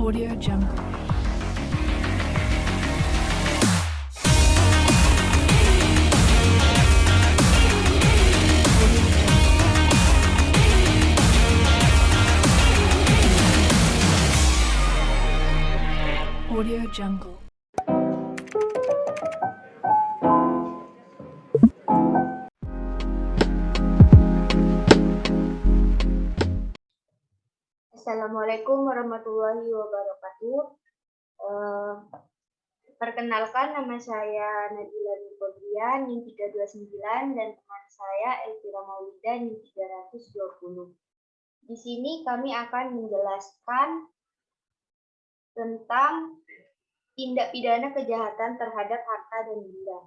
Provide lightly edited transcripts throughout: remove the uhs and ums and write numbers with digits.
Audio Jungle. Audio Jungle. Assalamualaikum warahmatullahi wabarakatuh. Perkenalkan, nama saya Nabila Nurkodrian, NIM 329, dan teman saya Elvira Maulida, NIM 320. Di sini kami akan menjelaskan tentang tindak pidana kejahatan terhadap harta dan benda.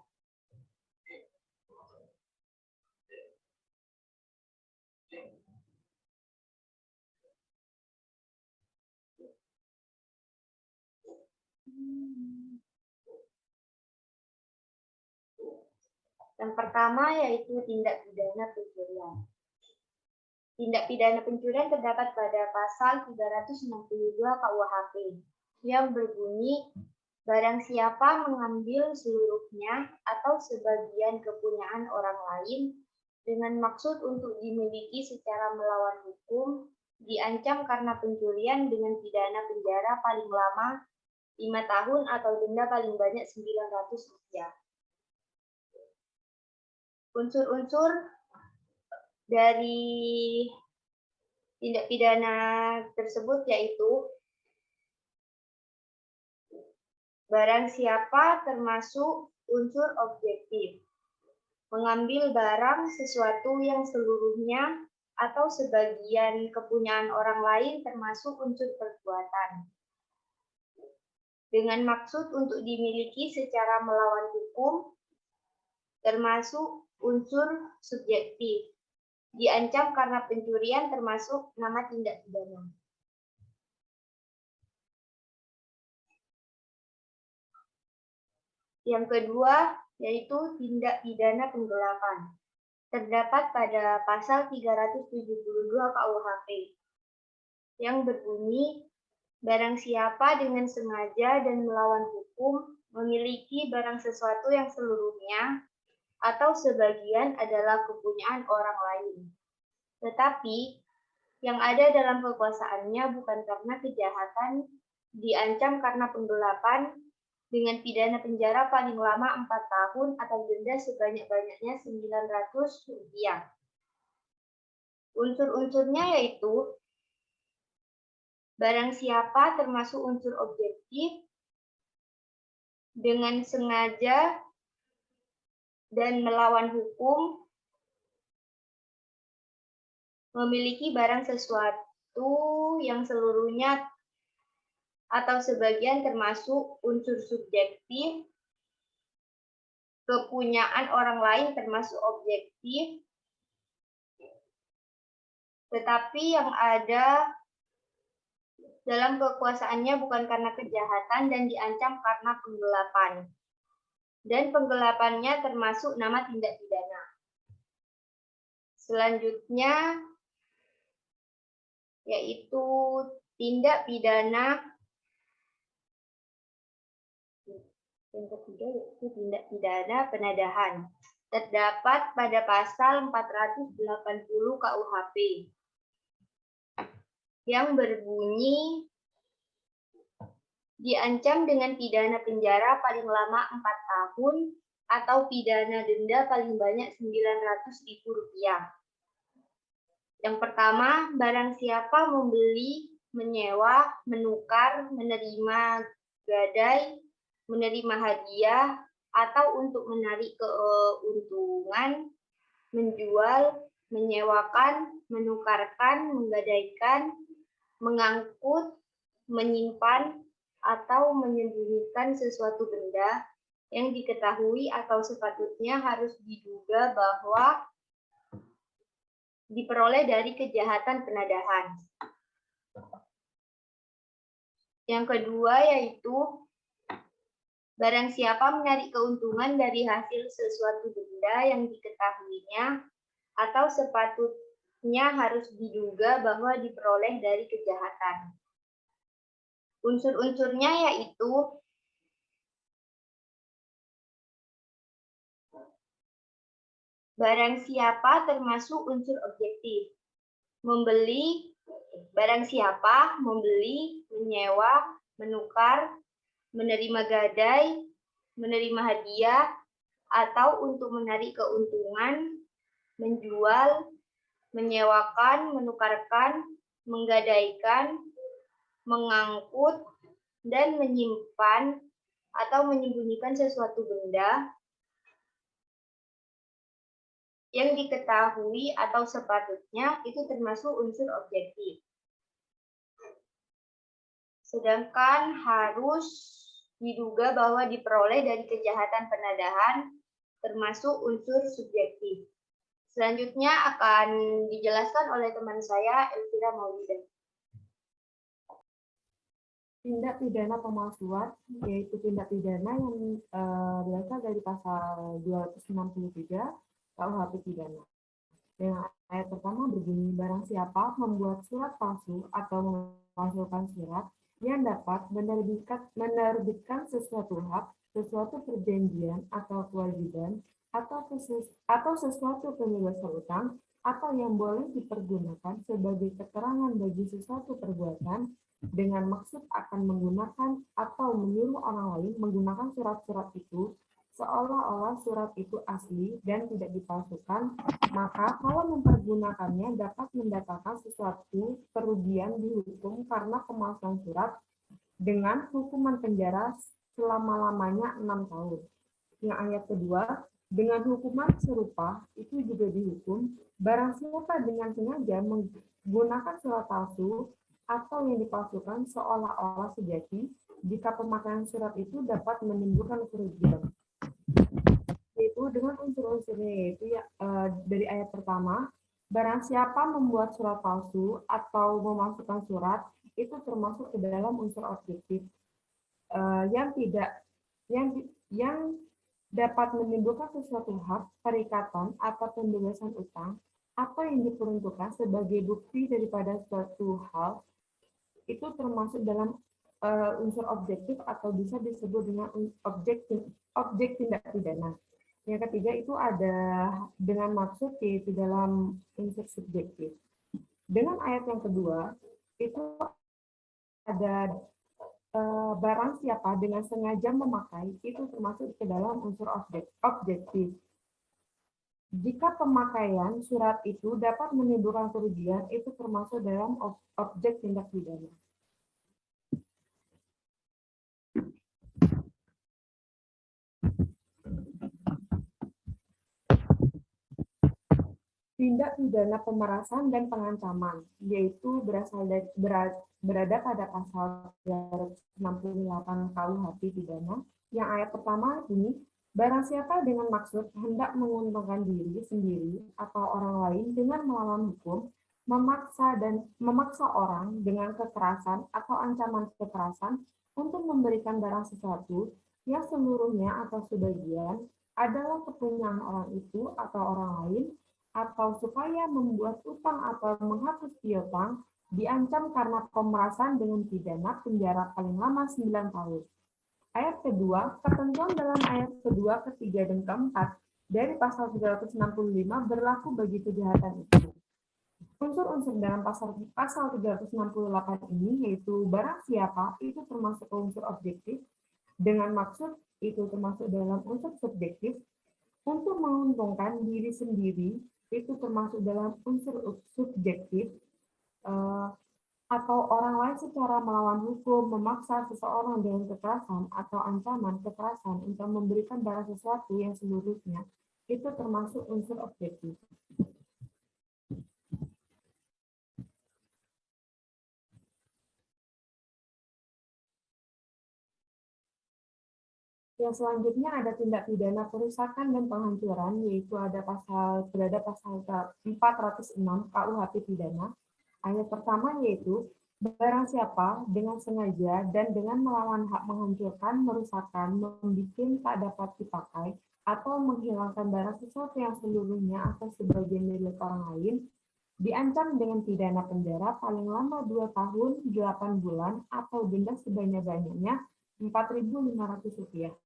Yang pertama yaitu tindak pidana pencurian. Tindak pidana pencurian terdapat pada pasal 362 KUHP yang berbunyi barang siapa mengambil seluruhnya atau sebagian kepunyaan orang lain dengan maksud untuk dimiliki secara melawan hukum diancam karena pencurian dengan pidana penjara paling lama 5 tahun atau denda paling banyak 900 rupiah. Unsur-unsur dari tindak pidana tersebut yaitu barang siapa termasuk unsur objektif, mengambil barang sesuatu yang seluruhnya atau sebagian kepunyaan orang lain termasuk unsur perbuatan, dengan maksud untuk dimiliki secara melawan hukum termasuk unsur subjektif, diancam karena pencurian termasuk nama tindak pidana. Yang kedua yaitu tindak pidana penggelapan. Terdapat pada pasal 372 KUHP yang berbunyi barang siapa dengan sengaja dan melawan hukum memiliki barang sesuatu yang seluruhnya atau sebagian adalah kepunyaan orang lain, tetapi yang ada dalam kekuasaannya bukan karena kejahatan, diancam karena penggelapan dengan pidana penjara paling lama 4 tahun atau denda sebanyak-banyaknya 900 rupiah. Unsur-unsurnya yaitu barang siapa termasuk unsur objektif, dengan sengaja dan melawan hukum memiliki barang sesuatu yang seluruhnya atau sebagian termasuk unsur subjektif, kepunyaan orang lain termasuk objektif, tetapi yang ada dalam kekuasaannya bukan karena kejahatan dan diancam karena penggelapan. Dan penggelapannya termasuk nama tindak pidana. Selanjutnya yaitu tindak pidana yang ketiga yaitu tindak pidana penadahan. Terdapat pada pasal 480 KUHP yang berbunyi diancam dengan pidana penjara paling lama 4 tahun atau pidana denda paling banyak 900.000 rupiah. Yang pertama, barang siapa membeli, menyewa, menukar, menerima gadai, menerima hadiah, atau untuk menarik keuntungan, menjual, menyewakan, menukarkan, menggadaikan, mengangkut, menyimpan, atau menyembunyikan sesuatu benda yang diketahui atau sepatutnya harus diduga bahwa diperoleh dari kejahatan penadahan. Yang kedua yaitu barang siapa menarik keuntungan dari hasil sesuatu benda yang diketahuinya atau sepatutnya harus diduga bahwa diperoleh dari kejahatan. Unsur-unsurnya yaitu barang siapa termasuk unsur objektif. Barang siapa membeli, menyewa, menukar, menerima gadai, menerima hadiah, atau untuk menarik keuntungan, menjual, menyewakan, menukarkan, menggadaikan, mengangkut, dan menyimpan atau menyembunyikan sesuatu benda yang diketahui atau sepatutnya itu termasuk unsur objektif. Sedangkan harus diduga bahwa diperoleh dari kejahatan penadahan termasuk unsur subjektif. Selanjutnya akan dijelaskan oleh teman saya, Elvira Maulida. Tindak pidana pemalsuan, yaitu tindak pidana yang berasal dari pasal 263 KUHP pidana. Yang ayat pertama berbunyi, barang siapa membuat surat palsu atau memalsukan surat yang dapat menerbitkan sesuatu hak, sesuatu perjanjian atau kewajiban, atau sesuatu pembebasan utang, atau yang boleh dipergunakan sebagai keterangan bagi sesuatu perbuatan dengan maksud akan menggunakan atau menyuruh orang lain menggunakan surat-surat itu seolah-olah surat itu asli dan tidak dipalsukan, maka kalau mempergunakannya dapat mendatangkan sesuatu kerugian dihukum karena pemalsuan surat dengan hukuman penjara selama-lamanya 6 tahun. Yang ayat kedua, dengan hukuman serupa itu juga dihukum barang siapa dengan sengaja menggunakan surat palsu atau yang dipalsukan seolah-olah sejati jika pemakaian surat itu dapat menimbulkan kerugian. Yaitu dengan unsur-unsurnya yaitu dari ayat pertama, barang siapa membuat surat palsu atau memasukkan surat itu termasuk ke dalam unsur objektif yang dapat menimbulkan sesuatu hak, perikatan atau pembebasan utang atau yang diperuntukkan sebagai bukti daripada suatu hal itu termasuk dalam unsur objektif atau bisa disebut dengan objek tindak pidana. Yang ketiga itu ada dengan maksud yaitu dalam unsur subjektif. Dengan ayat yang kedua itu ada barang siapa dengan sengaja memakai itu termasuk ke dalam unsur objektif. Jika pemakaian surat itu dapat menimbulkan kerugian, itu termasuk dalam objek tindak pidana. Tindak pidana pemerasan dan pengancaman, yaitu berada pada pasal 368 KUHP pidana, yang ayat pertama ini, barang siapa dengan maksud hendak menguntungkan diri sendiri atau orang lain dengan melawan hukum, memaksa orang dengan kekerasan atau ancaman kekerasan untuk memberikan barang sesuatu yang seluruhnya atau sebagian adalah kepunyaan orang itu atau orang lain, atau supaya membuat utang atau menghapus piutang, diancam karena pemerasan dengan pidana penjara paling lama 9 tahun. Ayat kedua, ketentuan dalam ayat kedua, ketiga, dan keempat dari pasal 365 berlaku bagi kejahatan itu. Unsur-unsur dalam pasal 368 ini yaitu barang siapa itu termasuk unsur objektif, dengan maksud itu termasuk dalam unsur subjektif, untuk menguntungkan diri sendiri itu termasuk dalam unsur subjektif, atau orang lain secara melawan hukum, memaksa seseorang dengan kekerasan atau ancaman kekerasan untuk memberikan barang sesuatu yang seluruhnya, itu termasuk unsur objektif. Yang selanjutnya ada tindak pidana perusakan dan penghancuran, yaitu berada pasal 406 KUHP pidana. Ayat pertama yaitu barang siapa dengan sengaja dan dengan melawan hak menghancurkan, merusakkan, membuat tak dapat dipakai, atau menghilangkan barang sesuatu yang seluruhnya atau sebagian milik orang lain, diancam dengan pidana penjara paling lama 2 tahun 8 bulan atau denda sebanyak-banyaknya Rp4.500.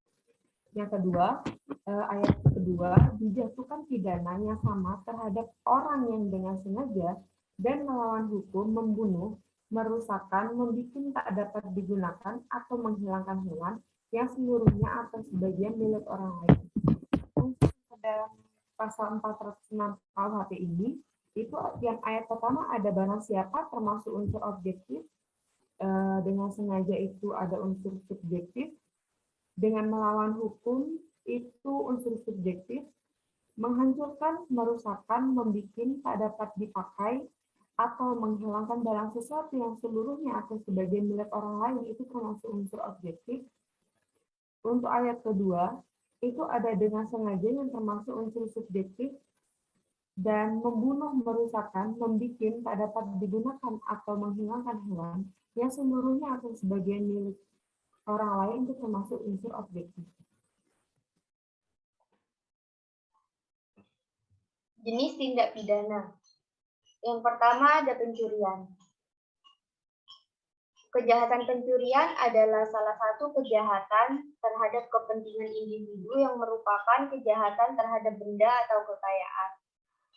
Yang kedua, ayat kedua, dijatuhkan pidana yang sama terhadap orang yang dengan sengaja dan melawan hukum membunuh, merusakkan, membuat tak dapat digunakan atau menghilangkan hewan yang seluruhnya atau sebagian milik orang lain. Untuk dalam pasal 406 KUHP ini, itu yang ayat pertama ada barang siapa termasuk unsur objektif, dengan sengaja itu ada unsur subjektif, dengan melawan hukum itu unsur subjektif, menghancurkan, merusakkan, membuat tak dapat dipakai, atau menghilangkan barang sesuatu yang seluruhnya atau sebagian milik orang lain itu termasuk unsur objektif. Untuk ayat kedua, itu ada dengan sengaja yang termasuk unsur subjektif, dan membunuh, merusakkan, membuat tak dapat digunakan atau menghilangkan hewan yang seluruhnya atau sebagian milik orang lain itu termasuk unsur objektif. Jenis tindak pidana. Yang pertama ada pencurian. Kejahatan pencurian adalah salah satu kejahatan terhadap kepentingan individu yang merupakan kejahatan terhadap benda atau kekayaan.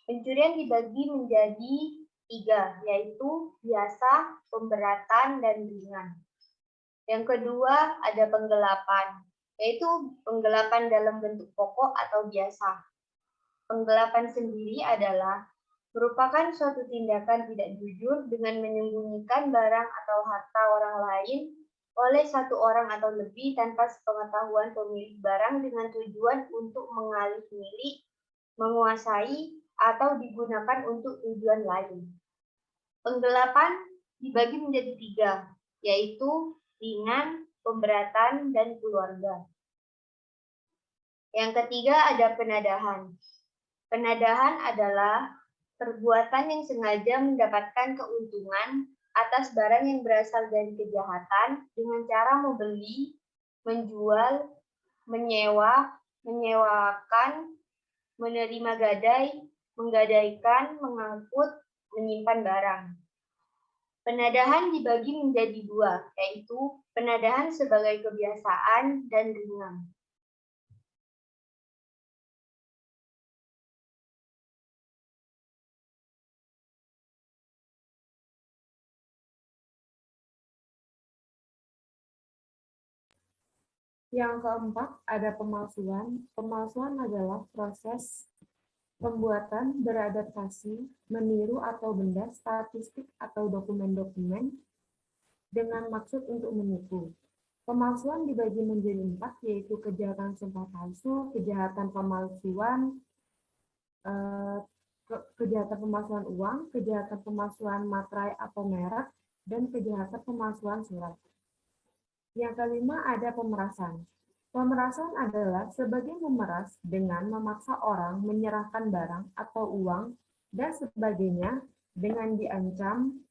Pencurian dibagi menjadi 3, yaitu biasa, pemberatan, dan ringan. Yang kedua ada penggelapan, yaitu penggelapan dalam bentuk pokok atau biasa. Penggelapan sendiri adalah merupakan suatu tindakan tidak jujur dengan menyembunyikan barang atau harta orang lain oleh satu orang atau lebih tanpa sepengetahuan pemilik barang dengan tujuan untuk mengalih milik, menguasai, atau digunakan untuk tujuan lain. Penggelapan dibagi menjadi 3, yaitu ringan, pemberatan, dan keluarga. Yang ketiga ada penadahan. Penadahan adalah perbuatan yang sengaja mendapatkan keuntungan atas barang yang berasal dari kejahatan dengan cara membeli, menjual, menyewa, menyewakan, menerima gadai, menggadaikan, mengangkut, menyimpan barang. Penadahan dibagi menjadi 2, yaitu penadahan sebagai kebiasaan dan ringan. Yang keempat, ada pemalsuan. Pemalsuan adalah proses pembuatan, beradaptasi, meniru atau benda, statistik atau dokumen-dokumen dengan maksud untuk menipu. Pemalsuan dibagi menjadi 4, yaitu kejahatan sumpah palsu, kejahatan pemalsuan, kejahatan pemalsuan uang, kejahatan pemalsuan materai atau merek, dan kejahatan pemalsuan surat. Yang kelima ada pemerasan. Pemerasan adalah sebagai memeras dengan memaksa orang menyerahkan barang atau uang dan sebagainya dengan diancam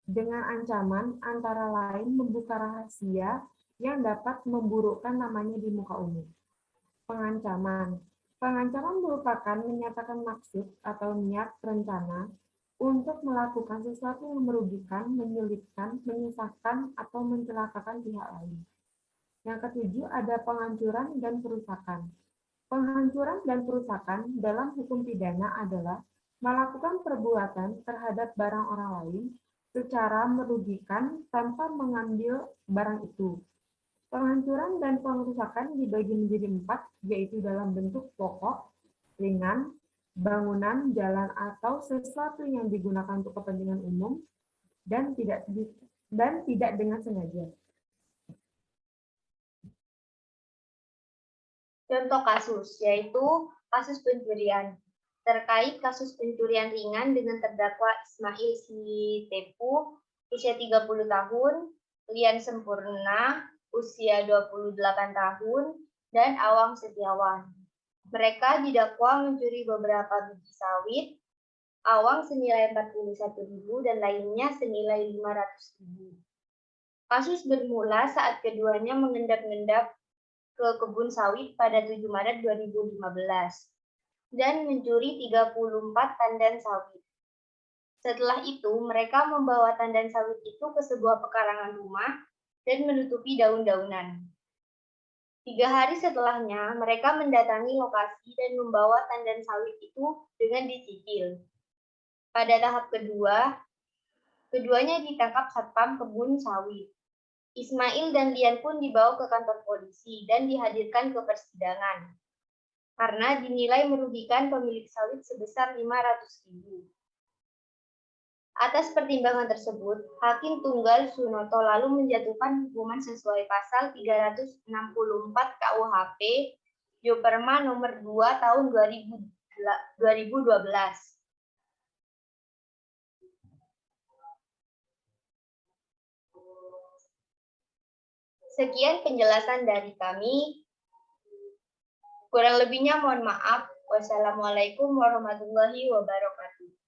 dengan ancaman antara lain membuka rahasia yang dapat memburukkan namanya di muka umum. Pengancaman. Pengancaman merupakan menyatakan maksud atau niat rencana untuk melakukan sesuatu yang merugikan, menyulitkan, menyusahkan, atau mencelakakan pihak lain. Yang ketujuh ada penghancuran dan perusakan. Penghancuran dan perusakan dalam hukum pidana adalah melakukan perbuatan terhadap barang orang lain secara merugikan tanpa mengambil barang itu. Penghancuran dan perusakan dibagi menjadi 4, yaitu dalam bentuk pokok, ringan, bangunan, jalan, atau sesuatu yang digunakan untuk kepentingan umum dan tidak dengan sengaja. Contoh kasus, yaitu kasus pencurian. Terkait kasus pencurian ringan dengan terdakwa Ismail Sitepu, usia 30 tahun, Lian Sempurna, usia 28 tahun, dan Awang Setiawan. Mereka didakwa mencuri beberapa biji sawit, Awang senilai 41.000 dan lainnya senilai 500.000. Kasus bermula saat keduanya mengendap-endap ke kebun sawit pada 7 Maret 2015. dan mencuri 34 tandan sawit. Setelah itu, mereka membawa tandan sawit itu ke sebuah pekarangan rumah dan menutupi daun-daunan. 3 hari setelahnya, mereka mendatangi lokasi dan membawa tandan sawit itu dengan dicicil. Pada tahap kedua, keduanya ditangkap Satpam Kebun Sawit. Ismail dan Lian pun dibawa ke kantor polisi dan dihadirkan ke persidangan karena dinilai merugikan pemilik sawit sebesar 500.000. Atas pertimbangan tersebut, Hakim Tunggal Sunoto lalu menjatuhkan hukuman sesuai pasal 364 KUHP Joperma nomor 2 tahun 2012. Sekian penjelasan dari kami. Kurang lebihnya mohon maaf. Wassalamualaikum warahmatullahi wabarakatuh.